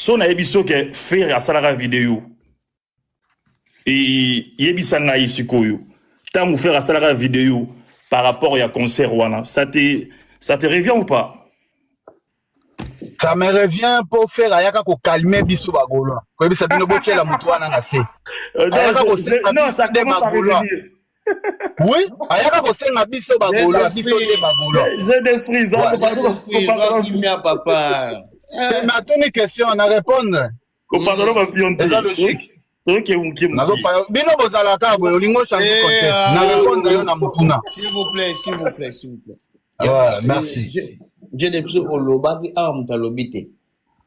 so na yebiso ke faire asalaka vidéo et yebisa ngai sikoyo tangu faire asalaka vidéo par rapport à concert wana ça te revient ou pas? Ça me revient pour faire ayaka ko calmer biso bagolo ko bisa bino bochela mutu wana na se non ça commence à revenir. Oui, ayaka ko senga biso bagolo biso de bagolo j'ai d'esprit ça papa. C'est ma ton question na répondre ko pardon ba pion c'est logique. OK nazo pa bino bozala ka boyo lingo changer contexte na répondre yo na mutuna s'il vous plaît. Ouais, merci. J'ai des petits oloba qui a mutalobité.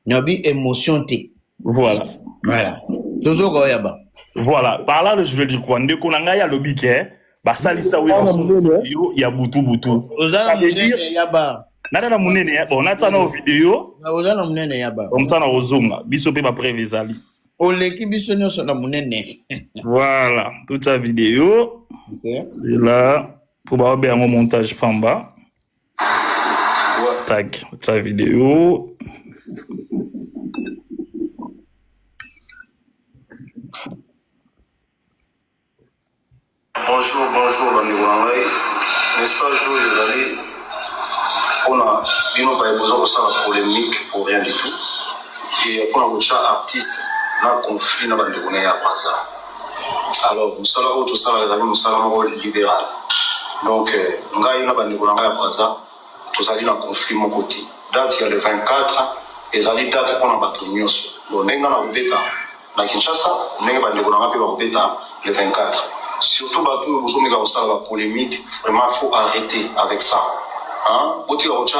Nyobi émotion té. Voilà. Toujours goyaba. Voilà. Par là, je veux dire quoi? Ndeko nanga ya lobike, ba salisa we yo ya butu. Ozana munene yaba. Nana na munene bon nata na vidéo. Ozana munene yaba. Comme ça na ozonga, biso pe ba prévezali. Oleki biso nyonso na munene. Voilà, toute sa vidéo. OK. Et là, pour ba obe un montage pamba. Tac, sa vidéo. Bonjour, Bandiourangai. Message où les allez, on a besoin de ça la polémique pour rien du tout. Et on a un artiste, dans le conflit, dans Bandiourangai à Baza. Alors, nous sommes tout ça, nous sommes un rôle libéral. Donc, nous avons Bandiourangai à Baza. Tous allés dans le conflit mon côté. Date il y a le 24, et allés date pour la bataille. Bon, nous avons la Kinshasa, nous avons le 24. Surtout, vous avez la polémique, vraiment, il faut arrêter avec ça. Hein? Vous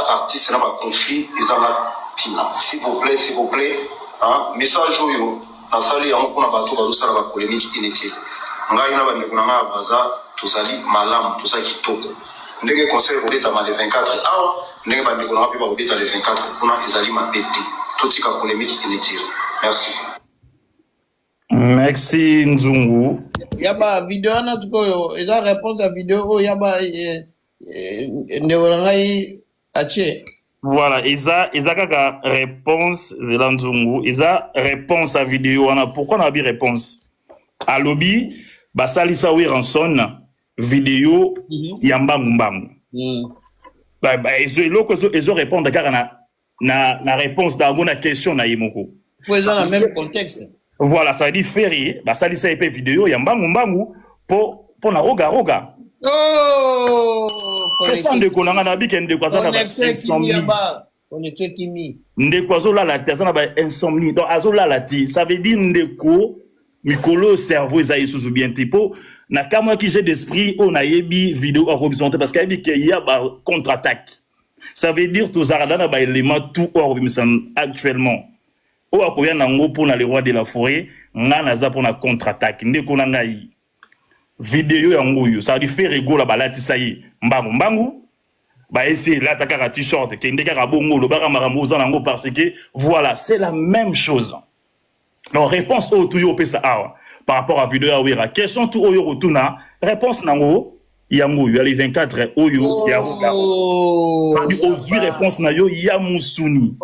artiste, dans le conflit, ils ont la s'il vous plaît, hein? Message où vous avez la polémique inutile. Nous avons tous allés malam, tout ça qui toque. Nous avons conseil le 24 nous avons le 24 pour les aliments pétés. Tout ce qui est polémique inutile. Merci. Merci Nzungu. Yaba vidéo na tuko eza réponse à vidéo yaba ndeorangai ache. Voilà, isa kaka réponse zela Nzungu, isa réponse à vidéo wana pourquoi on a bien réponse. À lobby ba salisa wi ranson vidéo yamba mbangu. Bah ils ont répondre car na réponse dans na question na yimoko. Faut dans le même contexte. Voilà, ça veut dire ferry, bah ça lisa épée vidéo ya mbangu pour na roga. Oh! C'est ça de konanga na bikende kwa ça na on était kimi. Ndeko zo la la tezana ba insomnie. Donc azo la la ti, ça veut dire ndeko mikolo cerveau za isuzu bien tipo na kama ki j'ai d'esprit on a yebi vidéo en parce qu'il y a ba contre-attaque. Ça veut dire tous aradana ba élément tout hors actuellement. O akoya nango pour les rois de la forêt, ngana za pour na contre-attaque. Ndeko nanga yi. Vidéo ya ngoyo, ça veut dire faire ego la balati ça y mbangu. Bah essayer là takara t-shirt ke ndeka bongo lo baka marambo za nango parce que voilà, c'est la même chose. Donc réponse au tout yo pesa awa par rapport à vidéo ya wira. Question tout oyo rotuna, réponse nango yango yo les 24 oyo ya roga. Pas du aux réponse na yo ya musuni.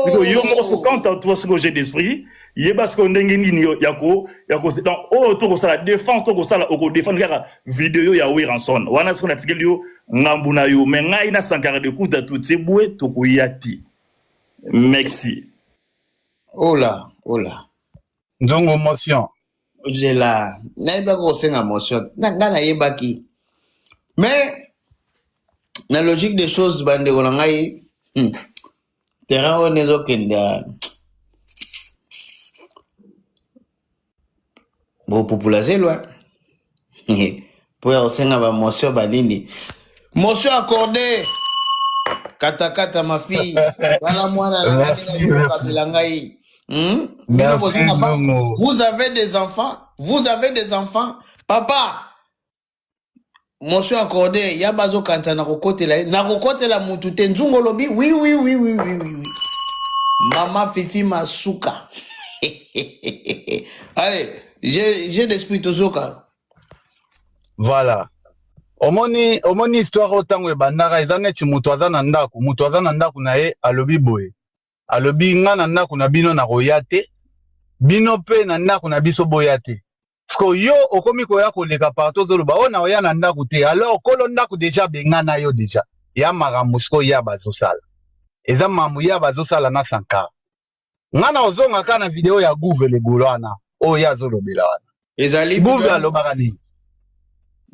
Yo mo quand toi ce que j'ai d'esprit, yé parce qu'on ndenge nini yo yako donc o to ko sala défense to ko sala o ko défendre kaka vidéo ya Wiranson wana ce qu'on a tikeli yo ngambu na yo mais ngai na sankara de coup tout c'est boué to ko yati merci. Ola donc émotion j'ai la na ba ko senga émotion na yebaki mais la logique des choses bande ko ngai terrain on est okenda bon population loin pour osenga ba motion banini motion accordé kata ma fille voilà moi la kabilangai vous avez des enfants papa motion accordé ya bazo kanta na kokotela mutu te nzungo lobi oui mama fifi masuka allez j'ai d'esprit tozoka. Voilà. Omoni histoire otango ebandaka ezane chi mutu azana ndaku na ye alobi boye. alobi nga na ndako na bino na koya te bino pe na ndako na biso boya te parce que yo okomi koya koleka partout ozoloba o na oya na ndako te alors kolo ndako deja benga na yo deja ya makambo siko ya bazosala eza mamu ya bazosala na Sankara nga na ozonga ka na video ya Gouve le Golwana oyo azolobela wana ezali Gouve alobaka nini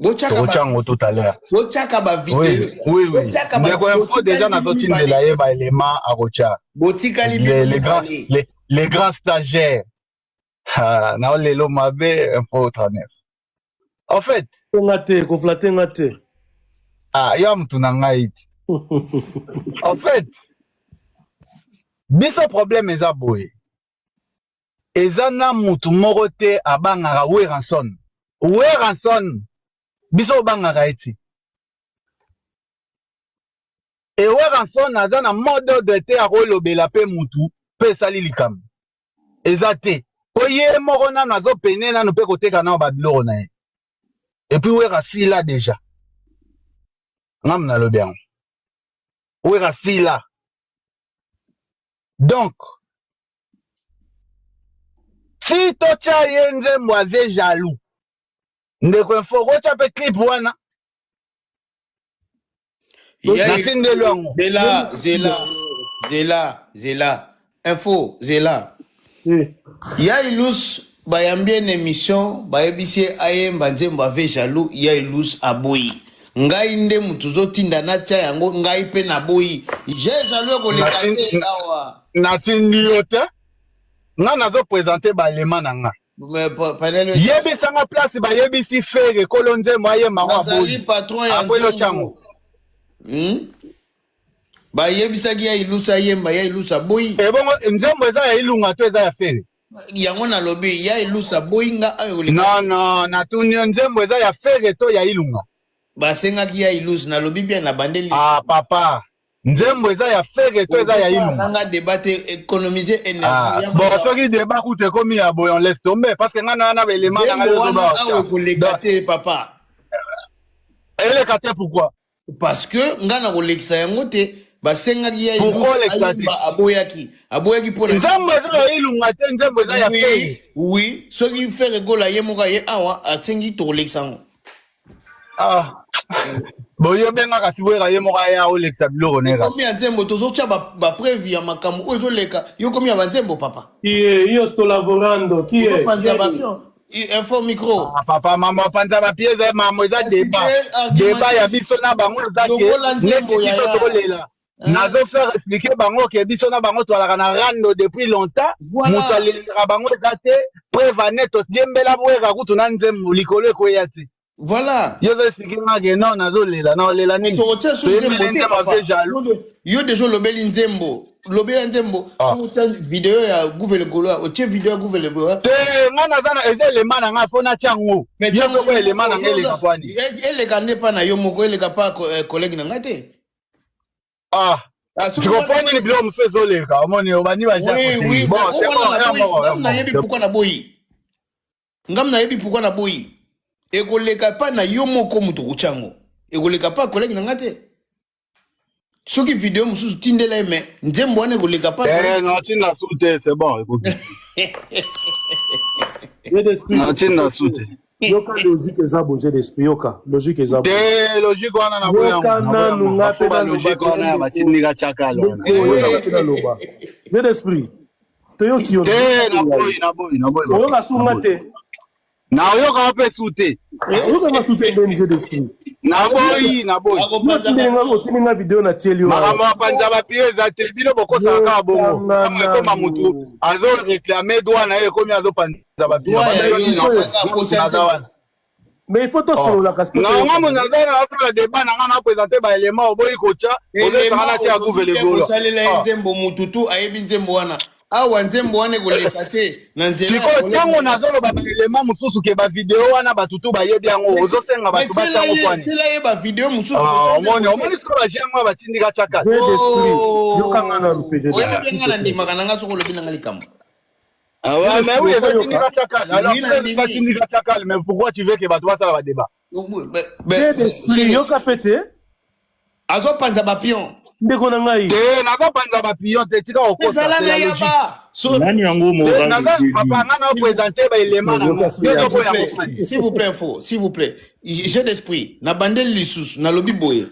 Tochango tout à l'heure. Bochaka ba vidéo. Oui. Ndeko info déjà na zotindela yeba élément à Rocha. Les grands stagiaires. Ah, na lelo mabe info 39. En fait, ngate ko flatter ngate. Ah, yo mtu na ngai. En fait, biso problème eza boye. Eza na mutu moko te abangaka Weranson. Biso bangaka eti. Et Weranson aza na mode de te akolobela pe mutu pe sali likambo. Eza te. Po ye moko nano azopene nano pe koteka nao babiloko na ye. Et puis Werasi là déjà. Ngam na lobi yango. Werasi là. Donc, si tocha yenze mwaze jaloux. Ndeko info rocha pe clip wana. Zela. Info, Zela. Ya ilus bayambie une émission, bayebisi ayemba nzembo ave jaloux, ya ilus aboyi. Ngai nde mutuzo tinda na cha yango ngai pe na boyi. Je jaloux ko lekate awa. Natindi yote. Nga nazo présenter ba élément na nga. Yebisa nga place ba yebisi fere kolonze moye mango aboyi. Patron ya chango. Ba yebisa ki ya ilusa yemba ya ilusa boyi. E bongo nzembo eza ya ilunga to eza ya fere. Yango na lobi ya ilusa boyi nga ayo. Non, natuni nzembo eza ya fere to ya ilunga. Ba senga ki ya ilusa na lobi bien na bandeli. Ah papa. Nzembo eza ya fere to eza ya ilunga. Nga débattre économiser énergie. Bon, soki débat koute komi ya boy on laisse tomber parce que nga na ba élément na nga ba. Ah ko lekate papa. Elle kate pourquoi? Parce que nga na ko lekisa yango te ba senga ki ya ilusa aboyaki pour la nzembo eza ya ilunga te nzembo eza ya fere. Oui, soki fere gola ye moka ye awa asengi to lekisa ngo. Ah. Bon, yo benga kasi wera ye moka ya olekisa biloko neka. Komi ya nzembo tozocha ba preuve ya makambo oyo leka yo komi ya nzembo papa. Yo sto lavorando qui est? Panza bapion. Info micro. Ah papa mama panza bapion za mama za débat ya biso na bango za ke neti biso tolela. Nazo faire expliquer bango ke biso na bango to alaka na rando depuis longtemps. Mutu alelera bango za te preuve net odiembela bweka kutu na nzembo likolo ekoya te. Voilà. Yo vais expliquer que non nazolela na olela nini. Yo déjà lobeli nzembo. Lobeli nzembo. Sur vidéo ya Gouve le Gaulois, o tie vidéo Gouve le Gaulois. Nga nazana eze le mana nga fona tiango. Mais yo ko le mana ngele kwani. Elle ka pas na yo moko, elle ka pas collègue na ngate. Ah. Tu comprends ni bilo mfezo leka. Omoni obani ba ja. Oui, bon, c'est bon. Ngam na yebi pourquoi na boyi. Ngam na yebi pourquoi na boyi. Ekoleka pa na yo moko mutu kuchango. Ekoleka pa collègue na ngate. Soki vidéo mususu tindela me nzembo wane ekoleka pa. Non, tinda soute, c'est bon, écoute. Non, tinda soute. Yoka logique ezabo j'ai d'esprit yoka. Logique ezabo. Te logique wana na boya. Yoka nanu ngape na logique wana batindika chakala. J'ai d'esprit. Te yoki yo. Te na boy. Yoka sunga te. Na yoka ape soute. Yoka ma soute j'ai d'esprit. Na boy. Otininga video na tieli. Makama panza bapie za te bino bokosa ka bongo. Kama mutu azo réclamer droit na ye komi azo panza bapie. Mais il faut to solo la casque. Non, nga monazana na débat na nga na présenter ba élément oboyi kocha. Ozo sanga tia Gouve le Gaulois. Salela nzembo mututu ayebi nzembo wana. Awa nzembo wane koleka te na nzela. Siko tango nazolo ba élément mususu ke ba vidéo wana batutu ba yebi yango ozo senga batu ba tango kwani. Tela ye ba vidéo mususu. Omoni siko ba jango ba tindika chaka. Yokanga na rupeje. Oya benga na ndima kana nga soko lobi na ngali kamba. Ah ouais, mais oui, ça tindika chaka. Alors ça tindika chaka, mais pourquoi tu veux que batu ba ça va débat? Yoka pété. Azo panza bapion. ndeko na ngai te naza panza ba pion te tika okota ezala na yaba so nani yango moral naza papa nga na présenter ba élément na s'il vous plaît info s'il vous plaît j'ai d'esprit na bandel lisusu na lobi boye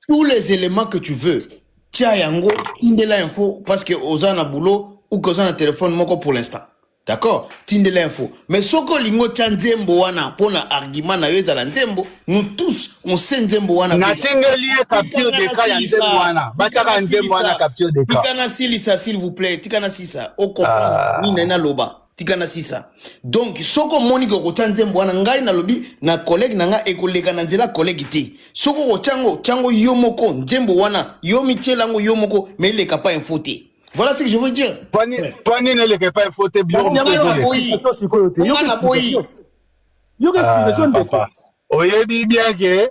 tous les éléments que tu veux tia yango tindela info parce que oza na boulot ou que oza na téléphone moko pour l'instant. D'accord? Tindela info. Mais soko lingo tia nzembo wana pona argument na yo ezala nzembo, nous tous on sait nzembo wana. Na tindeli capture de cas ya nzembo wana. Bataka nzembo wana capture de cas. Tikana silisa s'il vous plaît, tikana sisa. O comprendre ni na loba. Tikana sisa. Donc soko moni ko tia nzembo wana ngai na lobi na collègue na nga ekoleka na nzela collègue te. Soko ko tiango yomoko nzembo wana, yomi tielango yomoko mais il est capable info te. Voilà ce que je veux dire. Pani ne le pas faute bien. Yo explication de quoi? Oyebi bien que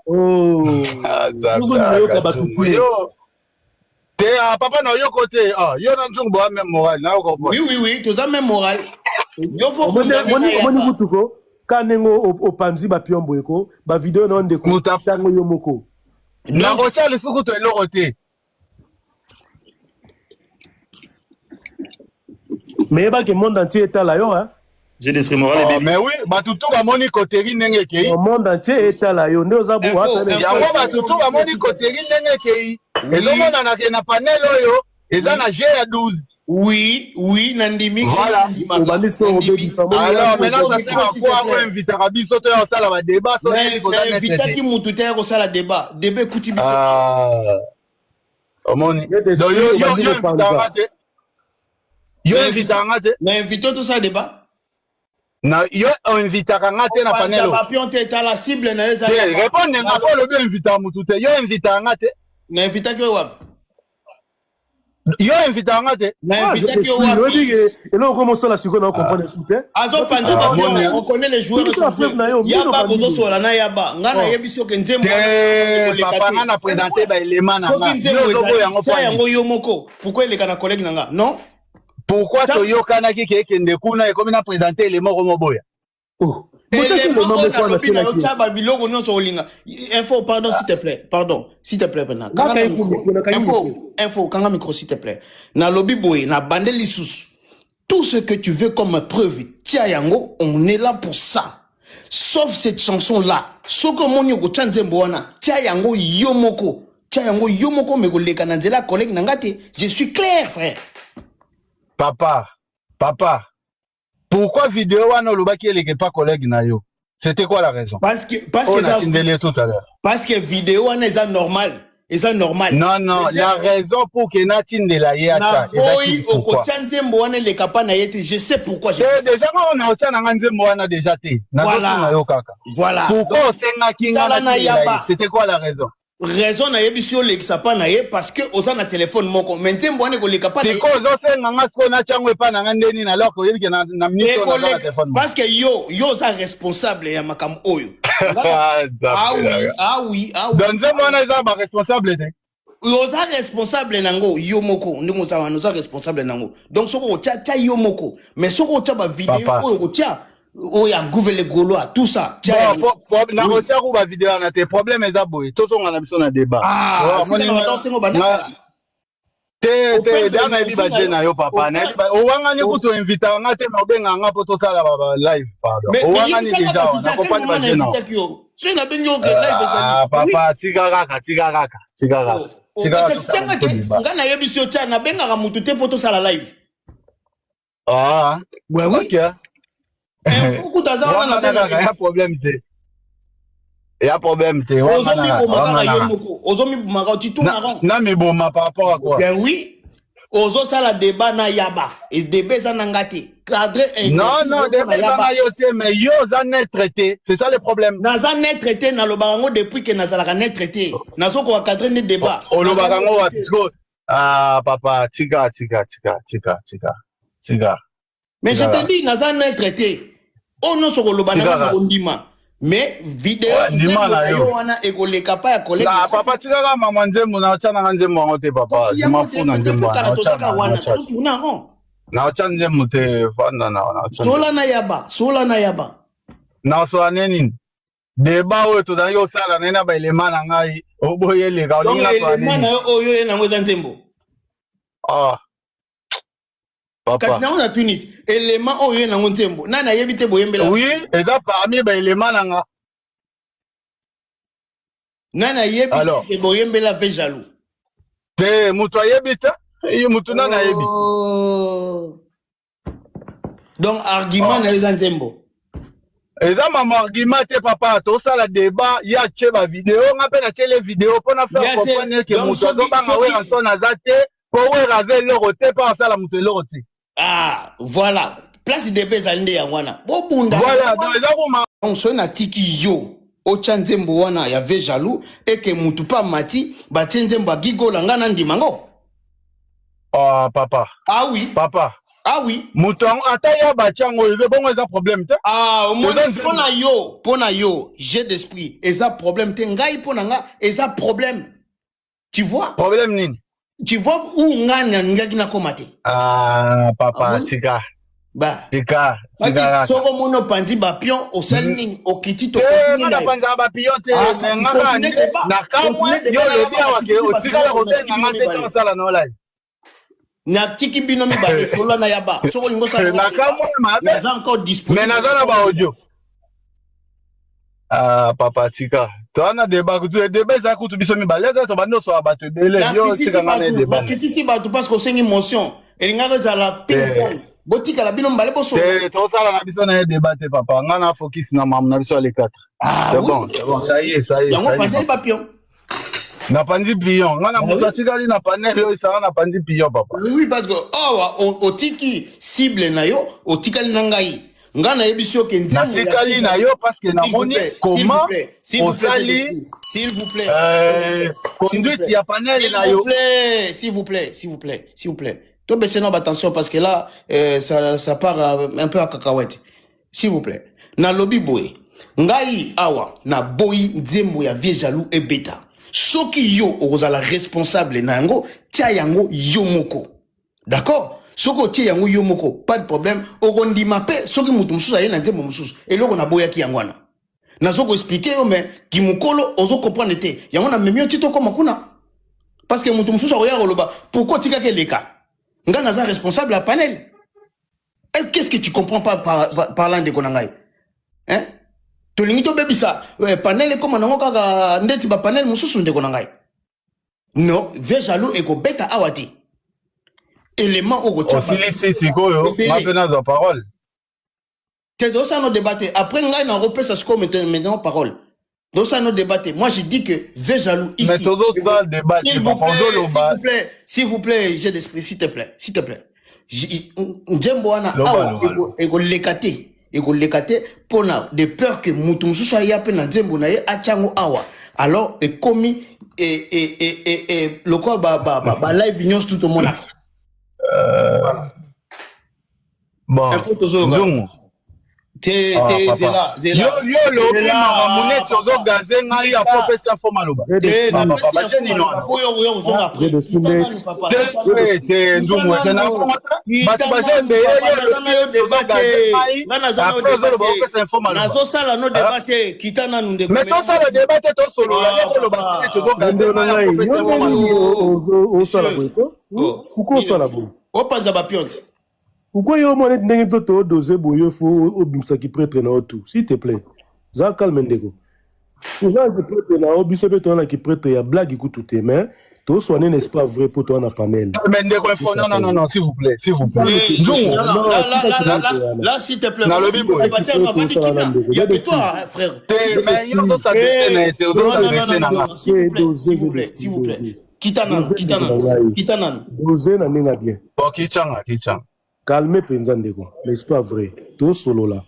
te papa na yo côté yo na nzungu ba même moral na ko. Oui, tu as même moral. Yo faut moni mutuko kanengo opanzi ba piombo eko ba vidéo na ndeko tango yo moko. Na ko tsa le suku to eloko te. Mais il y a que le monde entier est là, hein? J'ai des moral. Mais oui, batutu ba moni koteri nenge kei. Le monde entier est là, yo. Ne osa bouwa. Yango batutu ba moni koteri nenge kei. Ezo mona na panel oyo, eza na G12. Oui, nandimi. Voilà. Alors maintenant ça sert à quoi on invite Rabiso to ya sala ba débat so ni ko za invite ki mutu te ko sala débat. Débat kuti biso. Omoni. Yo invite ngate na invite tout ça débat na yo invite ngate na panel ba pion te ta la cible na eza répondre nga ko le bien invite mutu te yo invite ngate na invite ki wap yo invite ngate na invite ki wap et là on commence la seconde on comprend les soutien azo panza ba on connaît les joueurs yaba bozo sola na yaba ngana yebiso ke nzembo papa nga na présenter ba élément na nga yango yo moko pourquoi il est kana collègue nanga non. Pourquoi Toyokana qui est kende kuna et comme na présenter les morts moboya. Oh. Info, pardon, s'il te plaît. Pardon, s'il te plaît, Info, quand micro, s'il te plaît. Na lobby boy, na bandeli sous. Tout ce que tu veux comme preuve, tia yango, on est là pour ça. Sauf cette chanson-là. Soko monyo go chanzemboana, tia yango yomoko. Tia yango yomoko me go lekananzela collègue nangate. Je suis clair, frère. Papa, pourquoi vidéo wana lobaki eleke pas collègue na yo? C'était quoi la raison? Parce que tout à l'heure. Parce que vidéo wana est normal. Non, la raison pour que Natine de la yata. Je sais pourquoi. Déjà on a autant nzembo wana déjà te. Voilà. Pourquoi on s'enga c'était quoi la raison? Raison na yebisio le kisapa na ye parce que oza na téléphone moko maintenant bwana ko leka pa te ko zo senga ngasko na chango pa na ndeni na loko yebi na minute na téléphone parce que yo za responsable ya makam oyo oui donc nzembo na za ba responsable te yo za responsable nango yo moko ndingo za wana za responsable nango donc soko cha yo moko mais soko cha ba vidéo oyo cha oya gouverne gaulois tout ça na rotia ku ba vidéo na te problème eza boy to songa na biso na débat te dana ebi ba jena yo papa na ebi o wanga ni kuto invite nga te mabenga nga poto sala ba live pardon o wanga ni deja na compagnie ba jena je na benyo ke live papa tigara nga na yebisio cha na benga ga mutu te poto sala live OK Il y a problème te. Il y a problème te. Na mi boma par rapport à quoi? Ben oui. Ozo sala débat na yaba et débat za nangati. Cadre non, débat na yote mais yo za net traité. C'est ça le problème. Na za net traité na lobango depuis que na za la net traité. Na soko wa cadre ne débat. O lobango wa tisko. Papa, tiga. Mais je te dis na za net traité. On ne se relobana ndima mais vidéo yo wana ekoleka pa ya collègue papa tika mama nzembo na chana nzembo ngote papa mafu na nzembo na chana nzembo te fanda na sola na yaba na so neni débat oyo tozali kosala naye na baelema na ngai oboyeleka olingi na elema na yo oyo ye nango eza nzembo papa kasi nango na tuniti elema oyo ye nango nzembo nani ayebi te boyembela oui eza parmi baelema na nga nani ayebi te boyembela ve jaloux te moto ayebi te ye moto nani ayebi donc argument na yo eza nzembo eza mama argument te papa tosala débat ya tie ba vidéo nga mpe na tie les vidéos mpona faire comprendre ke moto azobanga wera nso naza te mpo wera aza eloko te mpo asala moto eloko te voilà place debe ezali nde yango wana bobunda voilà donc eza koma donc soki natiki yo otya nzembo wana ya ve jaloux eke motu mpe amati batie nzembo agigola nga na ndima ngo papa oui papa oui moto ata ya batiango eza bongo eza problème te mpona yo jeu d'esprit eza problème te ngai mpona nga eza problème tu vois problème nini tu vois où nga nalingaki nakoma te papa tika tika soko moni opandi bapion osali nini okiti nga napanzaka bapion te ngaka na kamwe yo olobi awake otikala kobenga nga te to osala na olai natiki bino mibale folola na yaba soko lingo sala naza encore disponible mais naza na baaudio papa tika toana débat kutu débat eza kutu biso mibale eza to bando so bato ebele yo tikanga na débat nakitisi bato parce que osengi motion elingaka ezala ping-pong botikala bino mibale bosola tosala na biso na débat te papa nga na focus na mamu na biso ale 4 c'est bon ça y est yango panzeli bapion na pandi pion nga na moto atikali na panel yo isala na pandi pion papa oui parce que otiki cible na yo otikali na ngai nga na yebi sio ke nzembo natikali na yo parce que namoni comment osali s'il vous plaît conduite ya panel na yo s'il vous plaît to baisser notre attention parce que là ça part un peu à cacahuète s'il vous plaît na lobby boy ngai awa na boy nzembo ya vie jaloux et beta soki yo ozala responsable na yango tia yango yo moko d'accord soko tia yango yo moko pas de problème okondima pe soki mutu mususu aye na nzembo mususu eloko na boya ki yango wana nazoko expliquer yo mais kimukolo ozo comprendre te yango na memio tito koma kuna parce que mutu mususu akoya koloba pourquoi tika ke leka nga naza responsable à panel qu'est-ce que tu comprends pas parlant de konangai hein tolingi to bebisa panel comme nango kaka ndeti ba panel mususu ndeko na ngai non ve jaloux eko beta awati élément au côté aussi sikoyo mapena za parole te do ça no débattre après ngai na repère ça comme maintenant parole do ça no débattre moi je dis que ve jaloux ici mais todo ça débat s'il vous plaît j'ai d'esprit s'il te plaît njembo wana eko lekate egolekate pona de peur que mutu mususu ya pe na nzembo na ye achango awa alors e komi loko ba live news tout au monde bon ndungu zela yo lo bi mamuneti ozo gaze ngai ya popesa fo maloba papa cheni no yo uzonga après te ndungu tena bato bazembe yo gaze ngai nazo sala no débat kitana nunde mais to sala débat to solo la ko loba ozo gaze ngai ya popesa fo maloba o sala boyko kuko sala boy o panza ba pionte pourquoi yo mo net ndenge to doser boyo fo obimsa ki prêtre na tout s'il te plaît za calme ndeko souvent ki prêtre na obiso be to na ki prêtre ya blague ikutu mais to soigner n'est pas vrai pour toi na panel mais ndeko non s'il vous plaît là s'il te plaît il y a que toi frère mais yo do ça s'il vous plaît kitana doser na ninga bien kichanga calme penza ndeko mais c'est pas vrai to solo là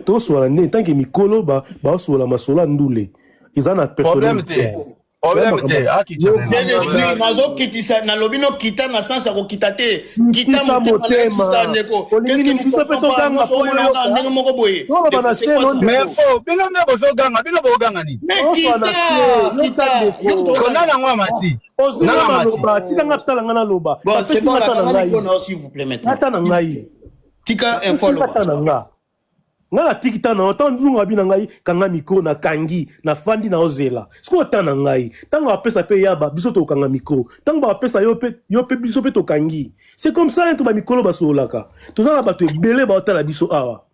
to solo ne tant que mikolo ba solo masolo ndule izana problème te akichanga nazo kitisa na lobino kita na sansa ko kitate kita motema ndeko qu'est-ce que tu peux to ganga po yo ndenge moko boye mais fo bino ndeko zo ganga bino bo ganga ni kita kona na ngwa mati bon c'est bon s'il vous plaît maintenant tika info nga la tikita na tant nzungu abi na ngai kanga micro na kangi na fandi na ozela siko tana ngai tango apesa pe yaba biso to kanga micro tango ba apesa yo pe biso pe to kangi c'est comme ça entre ba mikolo basolaka tozana bato ebele ba otala biso awa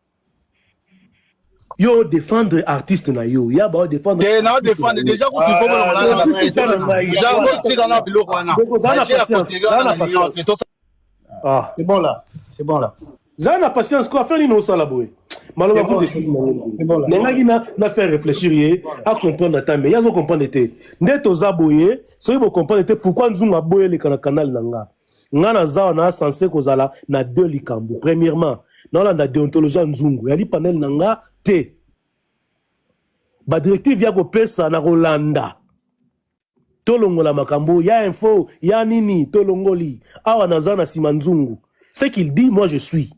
yo défendre artiste na yo ya ba défendre na défendre déjà ko tu c'est bon là Zana patience quoi faire ni ça la boy. Malheureusement des films na faire réfléchir à comprendre ta mais yazo comprendre té. Ndeto za boye, so bo comprendre té pourquoi nzunga boye le canal nanga. Ngana za na censé kozala na deux likambo. Premièrement, dans la déontologie nzungu, yali panel nanga té. Ba directive ya ko pesa na Rolanda. Tolongola makambo, ya info, ya nini, tolongoli. Awa nazana simanzungu. Ce qu'il dit, moi je suis.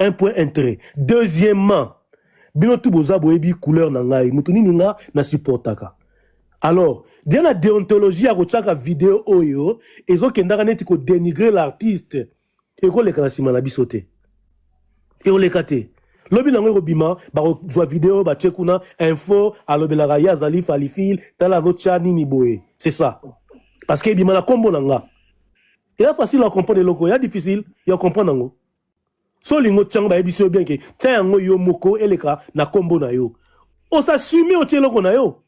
Un point intérêt. Deuxièmement, bino tu boza boyebi couleur na ngai, mutuni ninga na supportaka. Alors, dans la déontologie à rochaka vidéo oyo, ezo kendaka neti ko dénigrer l'artiste. Et ko leka na sima na bisote. Et on lekate. Lobi nango ko bima, ba zo vidéo ba tchekuna info alobela raya zali falifil, tala rocha nini boye. C'est ça. Parce que bima na kombo nanga. Il est facile à comprendre les locaux, il est difficile à comprendre. So lingo tchang ba ebiso bien ke tchango yo moko eleka na kombo na yo. O s'assumer o tcheloko na yo.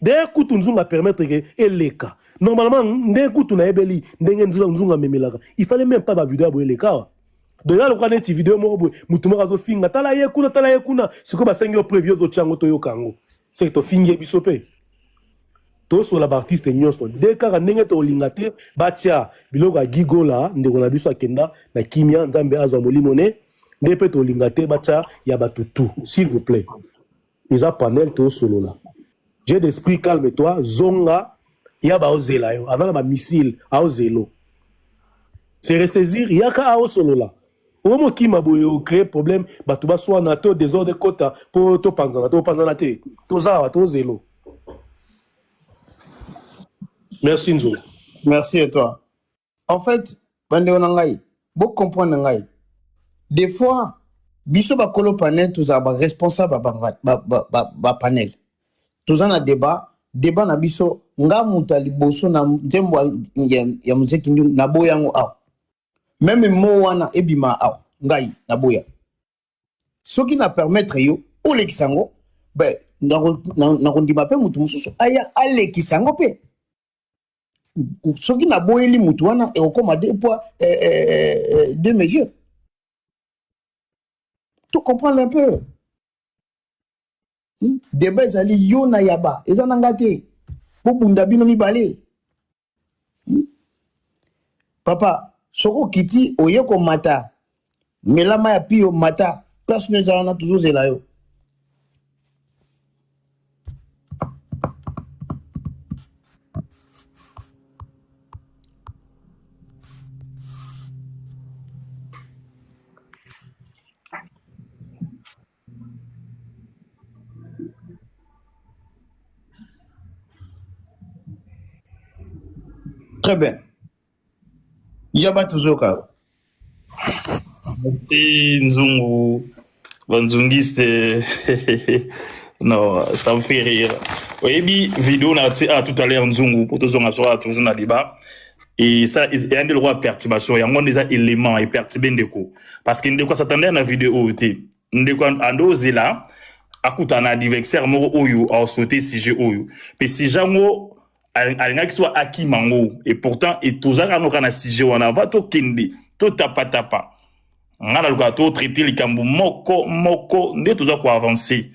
D'ailleurs kutu nzunga permettre que eleka. Normalement ndenge kutu na ebeli ndenge nzunga memelaka. Il fallait même pas ba vidéo bo eleka. Donc là le quand net vidéo mo bo mutu mo ka finga tala ye kuna siko ba sengi o preview do tchango to yo kango. C'est to fingi biso pe. To so la artiste nyonso de kaka ndenge to lingate batia biloka gigola ndeko na biso akenda na kimia nzambe azwa molimone nde pe to lingate batia ya batutu s'il vous plaît isa panel to solo là j'ai d'esprit calme-toi zonga ya ba ozela yo azala ba missile a ozelo c'est ressaisir yaka a solo là omo kima boyo créer problème batu ba so na to désordre kota po to panzana te to zawa to zelo. Merci Nzo. Merci à toi. En fait, bande onangai, beaucoup comprendre ngai. Des fois, biso ba kolo panel tous ba responsable ba panel. Tous en a débat na biso nga mutali boso na ntembo ya muziki na boyango aw. Même mo wana ebima aw ngai na boya. Ce qui na permettre yo o lekisango ben na kondima pe mutu mususu aya alekisango pe. Ce qui n'a pas été moutouana et au commandé pour deux mesures. Tu comprends un peu. Des belles ali yona yaba. Ils en ont gâté. Pour bundabino mi balé. Papa, soko kiti oyeko mata. Melama ya pio mata. Place nous allons toujours zélayo. Très bien. Yaba toujours ka. Et Nzungu, Banzungiste, non, ça me fait rire. Oui, puis vidéo on a tout à l'heure Nzungu pour tous on a toujours dans le débat. Et ça, il y a un droit de perturbation. Il y a un des éléments et perturbé ndeko. Parce que ndeko s'attendait à la vidéo était. Ndeko ando zela, akuta na adversaire mo oyo a sauté sujet oyo. Mais si jango alinga qui soit aki mango et pourtant et tozaka no kana sujet wana va to kende to tapa ngala luka to traiter les kambu moko nde toza ko avancer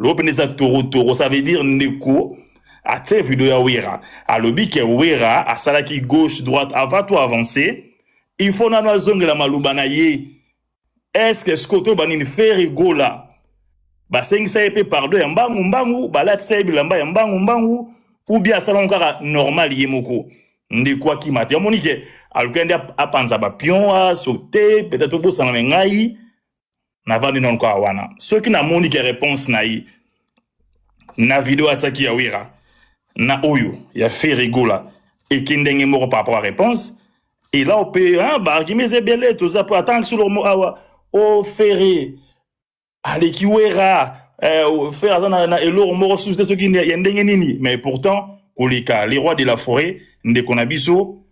l'open za toro ça veut dire ndeko a te vidéo ya wera alobi ke wera a salaki gauche droite avant to avancer il faut na no zongela maluba na ye est-ce que ce côté banini faire gola ba sengisa epé pardon ya mbangu balat sa bilamba ya mbangu ou bien ça encore normal yemoko ndeko ki mati ya monike alukende apanza ba pion a sauter peut-être pour ça ngai na vandi non kwa wana ceux qui na monike réponse na yi na vidéo ataki ya wira na oyo ya fait rigola et kindenge moko par rapport à réponse et là on peut bah gimeze belé tout ça pour attendre sur le mot awa o ferré aleki wera faire na eloro moko susite soki ya ndenge nini, mais pourtant koleka les rois de la forêt ndeko na biso,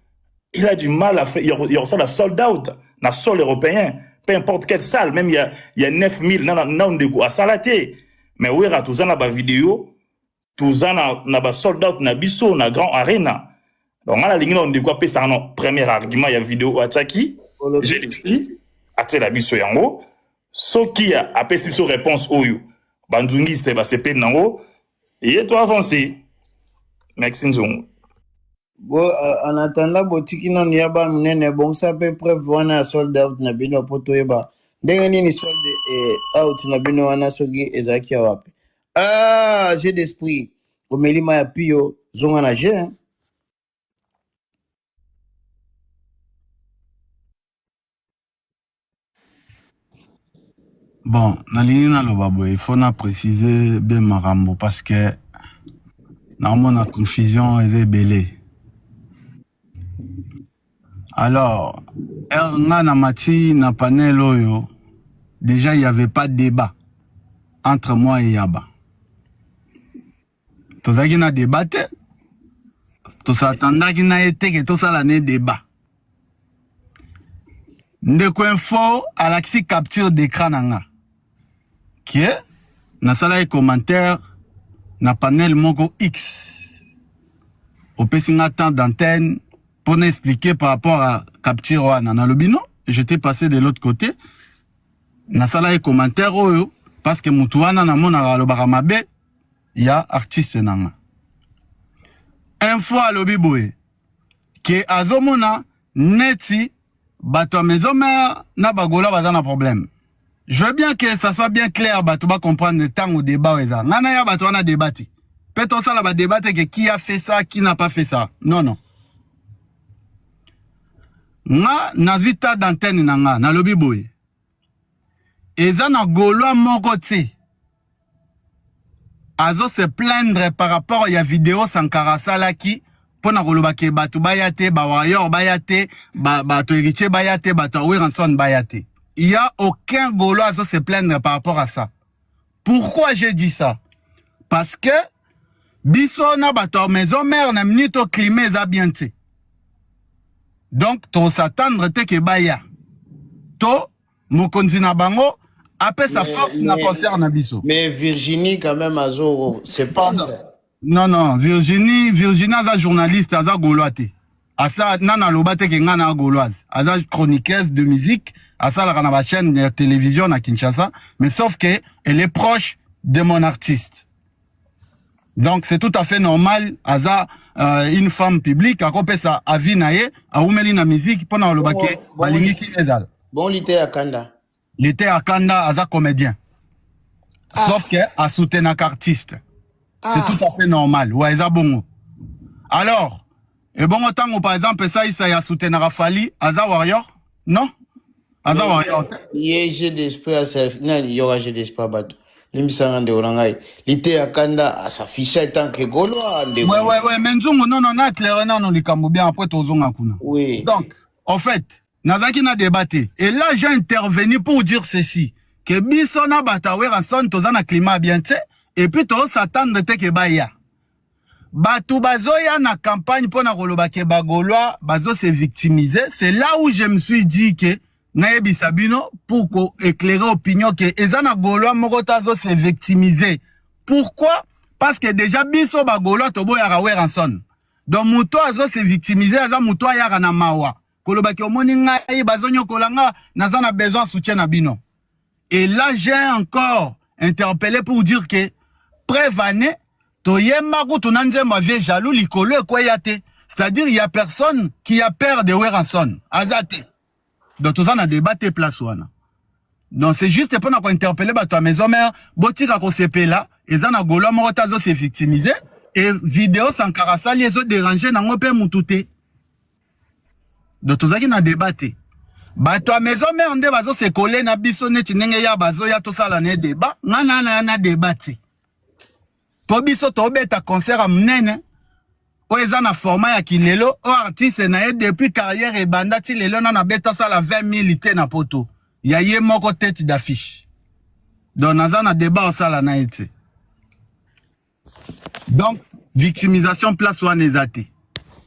il a du mal à faire, il y a ça la sold out na sol européen, peu importe quelle salle, même il y a 9000 na ndeko a salaté, mais wera tozana ba vidéo, tozana na ba sold out na biso na grand arena. Donc on a lingi na ndeko apesa no premier argument ya vidéo ataki, j'ai l'explique atela biso yango, soki a apesi biso réponse oyo bandungiste ba sepe nango et toi avancer. Merci Nzongo. Bon, en attendant, botiki non yaba mnene bon ça peut preuve wana sold out na bino poto yeba. Ndenge nini sold out na bino wana sogi ezaki wapi. Ah, j'ai d'esprit. Omelima ya pio zonga na j'ai. Hein? Bon, nalingi na lobabo, il faut na préciser bien marambo parce que normalement la confusion est belée. Alors, nga na mati na panel oyo, déjà il n'y avait pas de débat entre moi et Yaba. Tozaki na débatté, to s'attendaki na été que tout ça l'année débat. Ndeko info à l'axi capture d'écran nanga. Qui est na sala et commentaire na panel moko X. Au pessinga temps d'antenne pour n'expliquer par rapport à capture wana na lobino, j'étais passé de l'autre côté. Na sala et commentaire oyo parce que mutu wana na mona lobaka mabe ya artiste nanga. Info à lobi boye que azomona neti bato maison mère na bagola bazana problème. Je veux bien que ça soit bien clair, bato ba comprendre le temps au débat eza. Ngana ya bato wana débatté. Peut-on ça la ba débattre que qui a fait ça, qui n'a pas fait ça. Non non. Nga nazvita d'antenne nanga na lobi boye. Eza na golo moko tse. Azo se plaindre par rapport à la vidéo Sankara Salaki pour na koloba ke bato bayate, ba warrior bayate, bato héritier bayate, bato Wiranson bayate. Il n'y a aucun golo à se plaindre par rapport à ça. Pourquoi j'ai dit ça? Parce que biso na bato maison mère na minute au climat za bienté. Donc to s'attendre te ke baya. To mokonzi na bango après sa force na concert na biso. Mais Virginie quand même azo c'est pas non non, Virginie a journaliste aza goloate. Asa nana lobate ke ngana goloise. Aza chroniqueuse de musique, asa la na chaîne de télévision à Kinshasa, mais sauf que elle est proche de mon artiste. Donc c'est tout à fait normal aza une femme publique a kopé sa avis naye a umeli na musique pona lobake balingi kinezal. Bon lité à Kanda. Lité à Kanda aza comédien. Sauf que a soutenu un artiste. C'est tout à fait normal. Ouais, ça bon. Alors, et bon autant par exemple ça il a soutenu Rafali, Aza Warrior, non? Aza Warrior. Il y a jeu d'esprit à ça. Non, il y aura jeu d'esprit bateau. L'immissaire de Orangai. L'ité à Kanda à s'afficher tant que Gaulois. Ouais, mais non, clairement, non, les cambo bien après Tozonga Kuna. Oui. Donc, en fait, Nazaki n'a débatté. Et là, j'ai intervenu pour dire ceci. Que Bissona Batawer en son Tozana climat bien, et puis to s'attendre te ke baya. Batou bazoya na campagne pour na koloba ke bagolwa bazo se victimiser. C'est là où je me suis dit que naebi sabino pour éclairer opinion que ezana golwa mokota zo se victimiser. Pourquoi? Parce que déjà biso bagolwa tobo ya rawer enson. Donc muto azo se victimiser aza muto ya na mawa. Koloba ke omoni ngai bazonyo kolanga nazana besoin soutien na bino. Et là j'ai encore interpellé pour dire que prévané, jaloux, c'est-à-dire il y a personne qui a peur de Weranson. Donc tout ça on a débatté place. Donc c'est juste pour nous interpeller ta maison mère, botika ko CP là, et ça na golo motazo se victimiser et vidéo Sankara Sali les autres déranger na ngopé mutute. Donc tout ça qui na débatté. Bato maison mère nde bazo se coller na biso neti ndenge ya bazo ya to sala ne débat, na débatté. Po biso to beta concert a mnene o eza na format ya kilelo o artiste na ye depuis carrière e banda ti lelo na beta sala 20 000 ité na poto ya ye moko tête d'affiche. Donc naza na débat osala na été. Donc victimisation place wana ezate.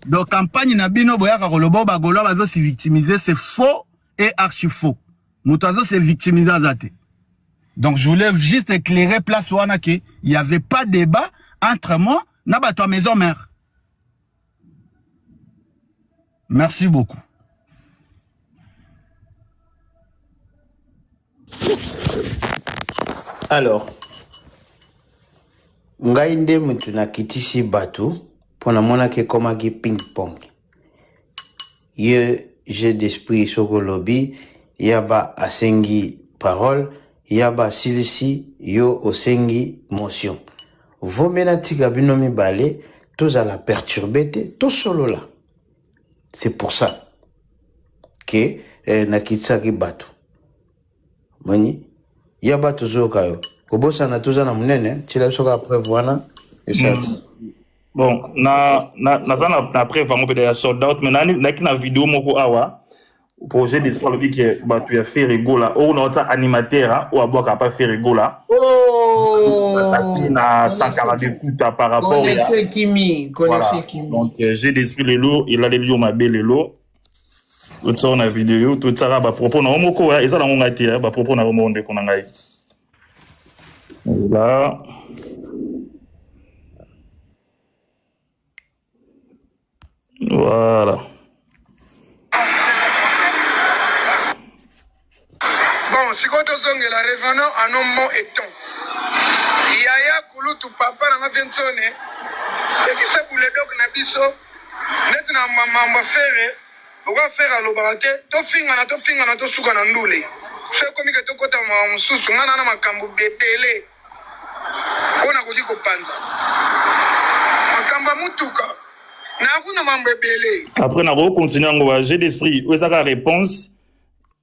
Donc campagne na bino boyaka koloba bagolo bazo se victimiser, c'est faux et archi faux. Moutazo se victimiser azate. Donc je voulais juste éclairer place wana que il y avait pas débat entre moi na bato maison mère. Merci beaucoup. Alors, ngai nde mutu na kitisi batu pona mona ke koma ki ping pong. Ye j'ai d'esprit soko lobby, yaba asengi parole, yaba silisi yo osengi motion. Vomena tika bino mibale, tous à la perturber tout solo là. C'est pour ça que na kitisa ki batu. Moni yaba tuzoka yo. Kobosa na tuza na munene, tila soka après voilà et ça. Bon, na après vraiment peut-être sold out mais na vidéo moko awa projet d'espoir le que bah tu as fait rigola ou on a animateur ou aboka pas fait rigola. Oh na 142 coups par rapport à Kimi, voilà. Kimi. Donc j'ai d'esprit le lot, il a les lions ma belle lot. Tout ça on a vidéo, tout ça ba propos na moko et ça na on a été ba propos na monde qu'on a ngai. Là voilà. Bon, si quand on songe la revenant en un mot et ton. Yaya kulutu papa na maventone. Et qui sait pour les docs na biso. Net na mamba faire. On va faire à l'obarate. To finga na to suka na ndule. C'est comme que to kota msusu ngana na makambo bebele. Ona kuti kopanza. Makamba mutuka. Après, on va continuer à j'ai d'esprit. Où est la réponse?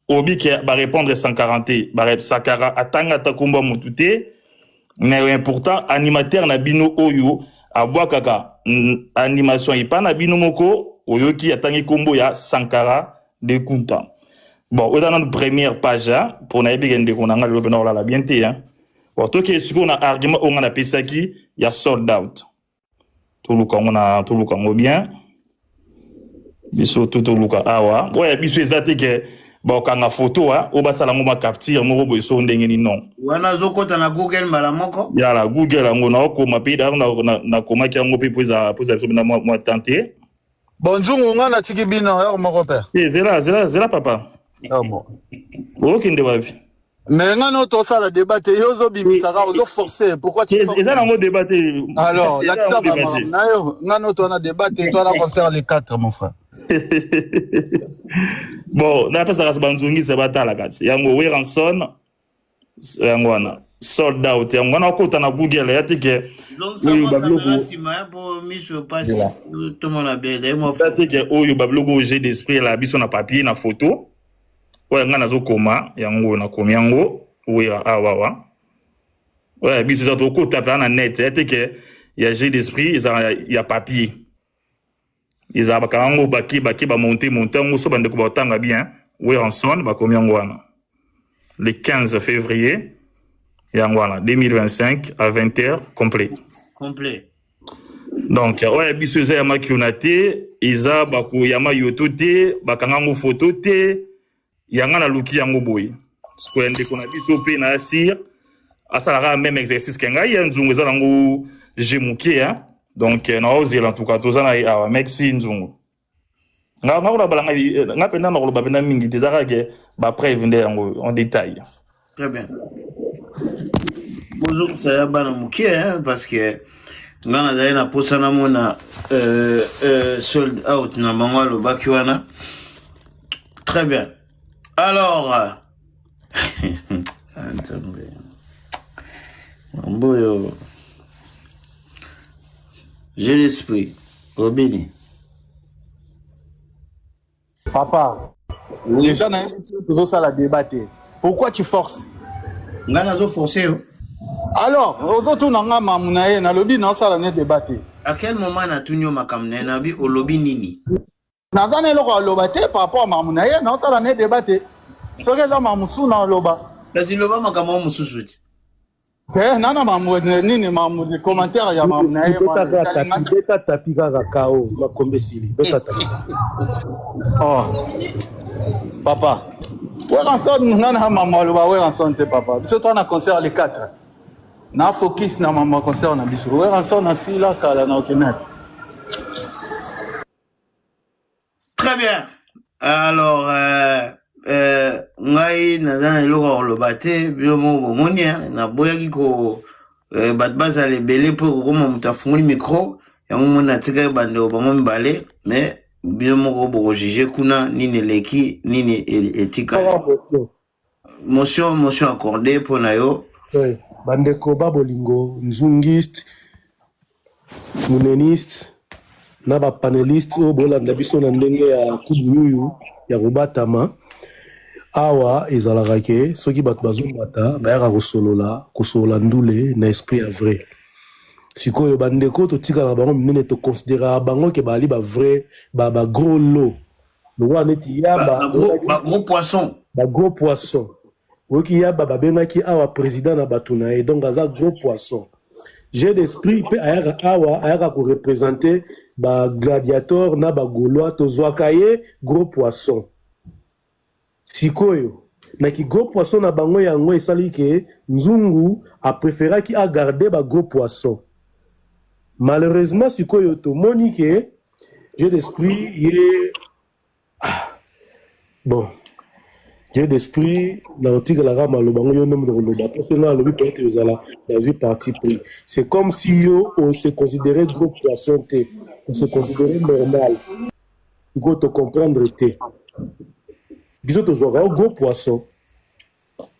Obi qui va répondre 140. Sakara atanga takumba mutute. Mais important, animateur na bino oyo. Abwa kaka. Animation y pas na bino moko. Oyo qui atangi kombo ya Sankara de Kunta. Bon, on a notre première page. Pour na ebi gende konanga le benor la bienté. Bon, toi qui est sur un argument, on a appelé ça qui, il y a sold out. Tout le cas bien biso tout le cas awa ouais biso ezate ke ba kanga photo o ba sala ngoma capture mo bo so ndenge ni non wana zokota na Google mala moko ya la Google ngo na ko mapi da na koma ki ngo pe poza so na moi tenter bonjour ngana tiki bino ya moko père zela papa ah bon okinde wapi mais ngano to ça la débattre yozo bimisaka ozo forcer pourquoi tu forces ça on débattre alors là ça va nayo ngano to na débattre toi là concerne les quatre mon frère bon na pesa ka banzungi se batala kasi yango we ranson yango wana sold out yango na kota na Google ya tike oyo bablogo sima pour miso passe tout mon abé mo tike oyo bablogo j'ai d'esprit la biso na papier na photo. Ouais, ngana zo koma yango na komi yango oui awawa ouais biso za to kota pa na net et que il y a j'ai d'esprit il y a papier ils a bakango baki ba monter ngo so bande ko batanga bien oui en son ba komi yango wana le 15 février yango wana 2025 à 20h complet donc ouais biso za yama kionate iza ba ko yama yotote bakango photo te yanga na luki yango boy ko ende ko na biso pe na sir asala même exercice kenga ya nzungu za nango jemuke hein donc na ozela en tout cas tozana a merci nzungu nga la balanga nga penda na loba penda mingi tezaka ke ba prévenir yango en détail très bien bonjour ça ya bana mukie hein parce que ngana dai na posana mona sold out na mangalo bakiwana très bien. Alors, j'ai l'esprit. Robini. Papa, oui. Déjà, on a la débattre. Pourquoi tu forces? On a forcé. Alors, aux autres, on a mamounaye, na lobby, non, ça la débattre. À quel moment on a tout mis makamne, na bi au lobby nini? Nazane loko lobate par rapport à mamounaye, non, ça la débattre. Ce que ça mamoussou na loba. Parce que loba makamo mususuti. nana mamu nini mamu de commentaire ya mamu na ye beta tapi kaka kao makombe sili beta tapi. Oh papa ouais rançon nana ha mamu aloba ouais rançon te papa biso to na concert les 4 na focus na mamu concert na biso ouais rançon na sila kala na okena. Très bien. Alors, ngai naza eloko oloba te bilomo bomoni na boyaki ko bato bazala ebele mpo kokoma moto afungoli micro yango moni atikaki bandeko bango mibale mais bino moko bokojuge kuna nini eleki nini etikali motion accordé mpo na yo bandeko babolingo nzungiste muneniste na bapaneliste oyo bolanda biso na ndenge ya kubu yuyu ya kobatama awa ezalaka ke soki bato bazomata bayaka kosolola ndule na esprit ya vrai sikoyo bandeko totikala bango minene toconsidéraka bango ke bali bavrai bagros lot lokwa neti ya bagros poisson oyoki yaba babengaki awa président na bato na ye donc aza gros poisson j'ai d'esprit mpe ayaka awa ayaka koreprésente bagladiateur na bagaulois tozwaka ye gros poisson sikoyo naki gros poisson na bango yango esali ke nzungu apréféraki agarder ba gros poisson malheureusement sikoyo tomoni ke j'ai d'esprit ye bon j'ai d'esprit na otika la rama lo bango yo ndomo loba parce que na lobi peut-être ezala la vie parti pris c'est comme si yo on se considérait gros poisson te on se considérait normal il faut te comprendre te biso tozwaka un gros poisson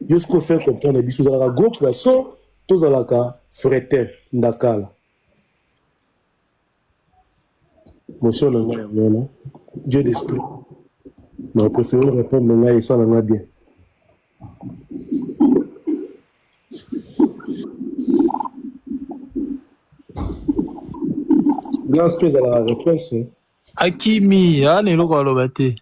yo ce qu'on fait comprendre biso tozalaka gros poisson tozalaka fretin ndakala motion na ngai yango na Dieu d'esprit mais préféré répondre na ngai ça na ngai bien bien espèce à la réponse Akimi lelo kwa loba te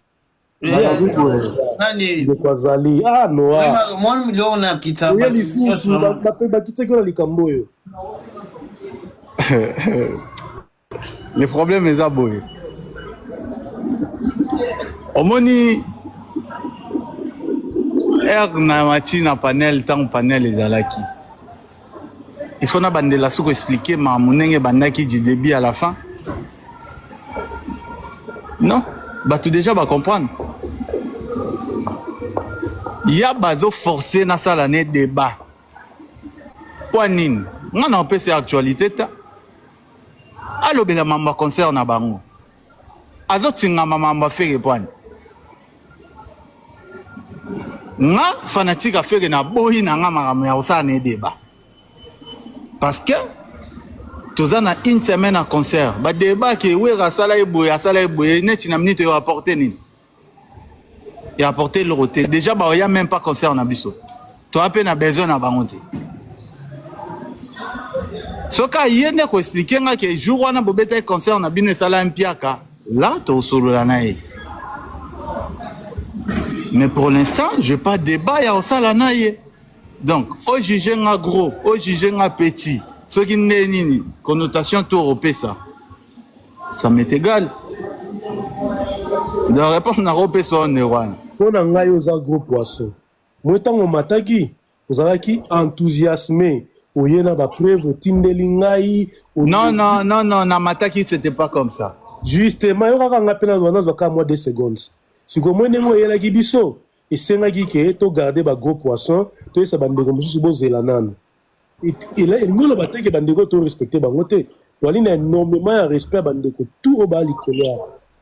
nani kwazali noa moi milioni na kitaba yeli fusu ba kiteko likambo yo le problème est aboye omoni na mati na panel tant panel ezalaki il faut na bandela soko expliquer ma monenge bandaki du début à la fin non bah tout déjà va comprendre il y a bazo forcé na sala ne débat poanine nga na pese actualité ta allo bela mamba concert na bango azo tinga mamba fere poani nga fanatique affaire na boyi na nga makambo ya osala ne débat parce que toza na une semaine à concert ba débat ke wera sala eboye neti na minute yo apporter nini et apporter le roté déjà ba ya même pas concert na biso to a peine besoin na bango te soka yende ko expliquer nga ke jour wana bobeta concert na bino sala mpiaka là to solo la nae mais pour l'instant je pas débat ya osala nae donc au juger nga gros au juger nga petit ce qui n'est ni connotation tout européen ça m'est égal de répondre na européen soit neuron pour ngai oza gros poisson moi tango mataki ozalaki enthousiasmé oyena ba preuve tindeli ngai non na mataki c'était pas comme ça justement yo kaka ngapena wana zoka moi 2 secondes siko moi nengo yelaki biso esengaki ke to garder ba gros poisson to esa bandeko mususu bozela nano il ngolo bateke bandeko to respecter bango te to ali na énormément de respect bandeko tout au bali kolia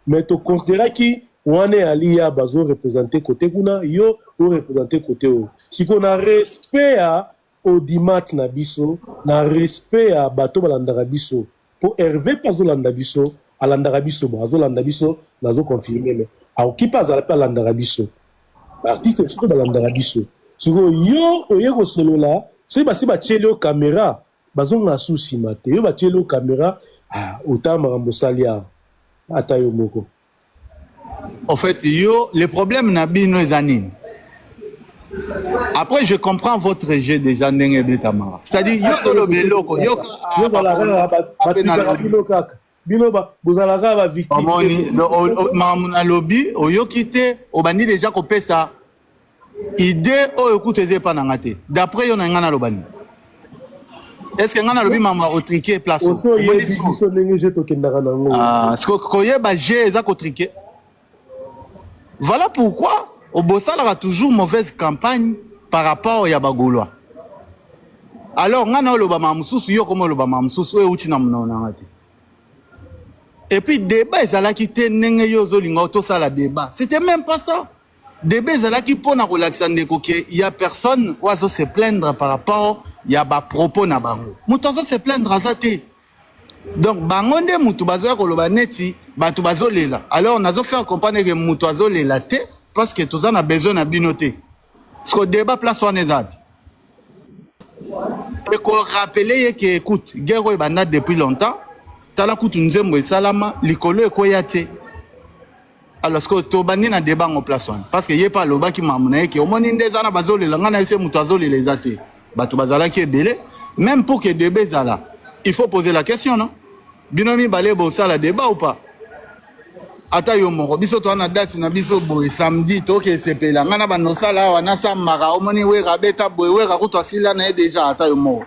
mais to considérer ki wane ali ya bazo représenter côté kuna yo o représenter côté o siko na respect à audimat na biso na respect à bato balandaka biso pour Hervé pazo landa biso alandaka biso bazo landa biso nazo confirmer mais aoki pas ala pa landaka biso artiste siko balandaka biso siko yo oye ko solola soki basi batieli yo caméra bazonga susi mate yo batieli yo caméra autant makambo osali awa ata yo moko en fait yo le problème na bino eza nini Après, je comprends votre rejet déjà, Ndenge de Tamara. C'est-à-dire, yo le beloko, yo bozalaka ba victime. Mamuna lobby, oyo kite, obandi déjà kopé ça. Idée, oyo kuteze pa nangate. D'après yo nangana lobani. Est-ce que ngana lobi mama otriquer place? Oso yebi biso ndenge je tokendaka nango. Ah, ce que koyeba je eza kotriquer. Voilà pourquoi Obosala a toujours mauvaise campagne par rapport à Bagolois. Alors, on a le Bamamsous, yo comme le Bamamsous, ou uchi na mnonangati. Et puis, débat, ils allaient quitter Nenge Yozo Lingoto, ça la débat. C'était même pas ça. Débat, ils allaient quitter pour na relaxande koke. Il y a personne qui va se plaindre par rapport à ba propos na bango. Moutozo se plaindre à ça. Donc, bangonde moutubazo koloba neti, batubazo lela. Alors, on a fait comprendre que moutozo lela te. Parce que tout ça a besoin de binoter. Parce que le débat place on est là. Et qu'on rappelle que écoute, guerre est bandade depuis longtemps. Tala coûte une zembo et salama, l'école est koyate. Alors que tout bandi na débat en place on. Parce que y a pas le bas qui m'a amené que au moins une des années bazole les langana essaie moutazo les athées. Batu bazala qui est belé. Même pour que débat zala, il faut poser la question non. Binomi balé bo ça la débat ou pas? Ata yo moko biso to na date na biso boy samedi to ke sepela ngana ba no sala wana sa mara omoni we rabeta boy we ka kutwa sila na déjà ata yo moko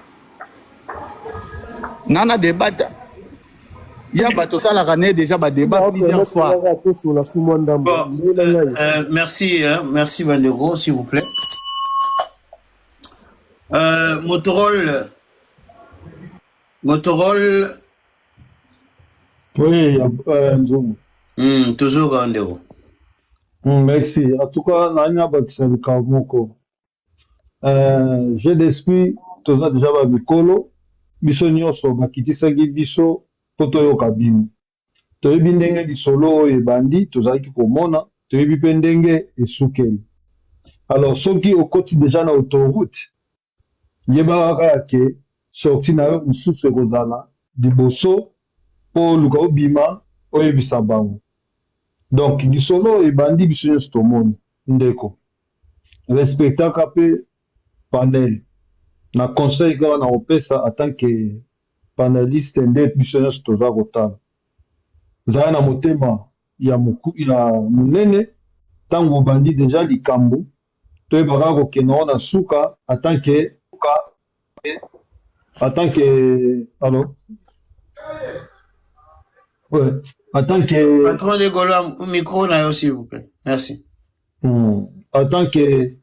nana débat ya bato sala kana déjà ba débat plusieurs fois. Bon, merci merci Bandego s'il vous plaît. Motorola oui Nzungu. Toujours Bandego. Merci. En tout cas, j'ai d'esprit, tout ça déjà va mikolo, biso nyonso bakitisaki biso poto yo kabino. Toyebi ndenge lisolo e bandi, tozalaki komona, toyebi pe ndenge esukeli. Alors soki okoti déjà na autoroute, yebaka ke sorti na yo mususu ekozala liboso po luka obima oyebisa bango. Donc, lisolo et bandi biso nyonso tomoni ndeko. Respectaka pe panel. Na conseil kaka na opesa en tant que panéliste nde biso nyonso toza kotala. Zala na motema ya munene tango bandi déjà likambo toyebaka kokende na suka en tant que alors ouais. En tant que... Patron de Gaulois, micro là s'il vous plaît. Merci. En tant que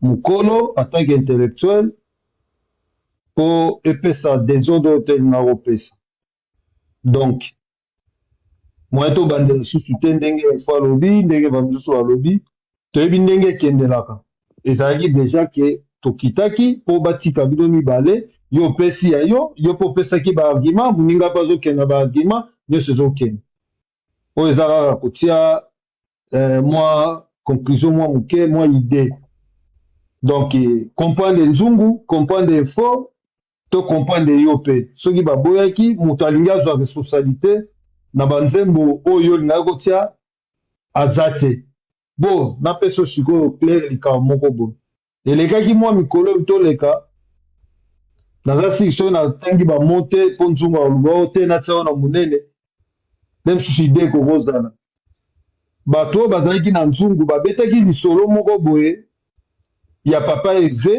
Mukolo, en tant qu'intellectuel, pour épessa des autres hôtels na opesa. Donc, moi to bande sous-soutien ndenge fois lobby, ndenge bamzusu wa lobby, toyebi ndenge kendelaka. Ezalaki déjà que tokitaki po batika bino mibale, yo pesi ya yo po pesaki ba argument, muninga pazo kena ba argument, nyonso ezokende. Oyo ezalaka kotia moi conclusion moi muke moi idée. Donc comprendre nzungu, comprendre info, to comprendre yo pe. Soki baboyaki mutu alingi azwa responsabilité na banzembo oyo linga kotia azate. Bon, na peso sikoyo clair likambo moko bo. Elekaki moi mikolo toleka naza sikso na tangi ba monte po nzungu aluba te na tsaona na munene. Même si idée kokozala bato bazalaki na nzungu babetaki lisolo moko boye ya papa Eve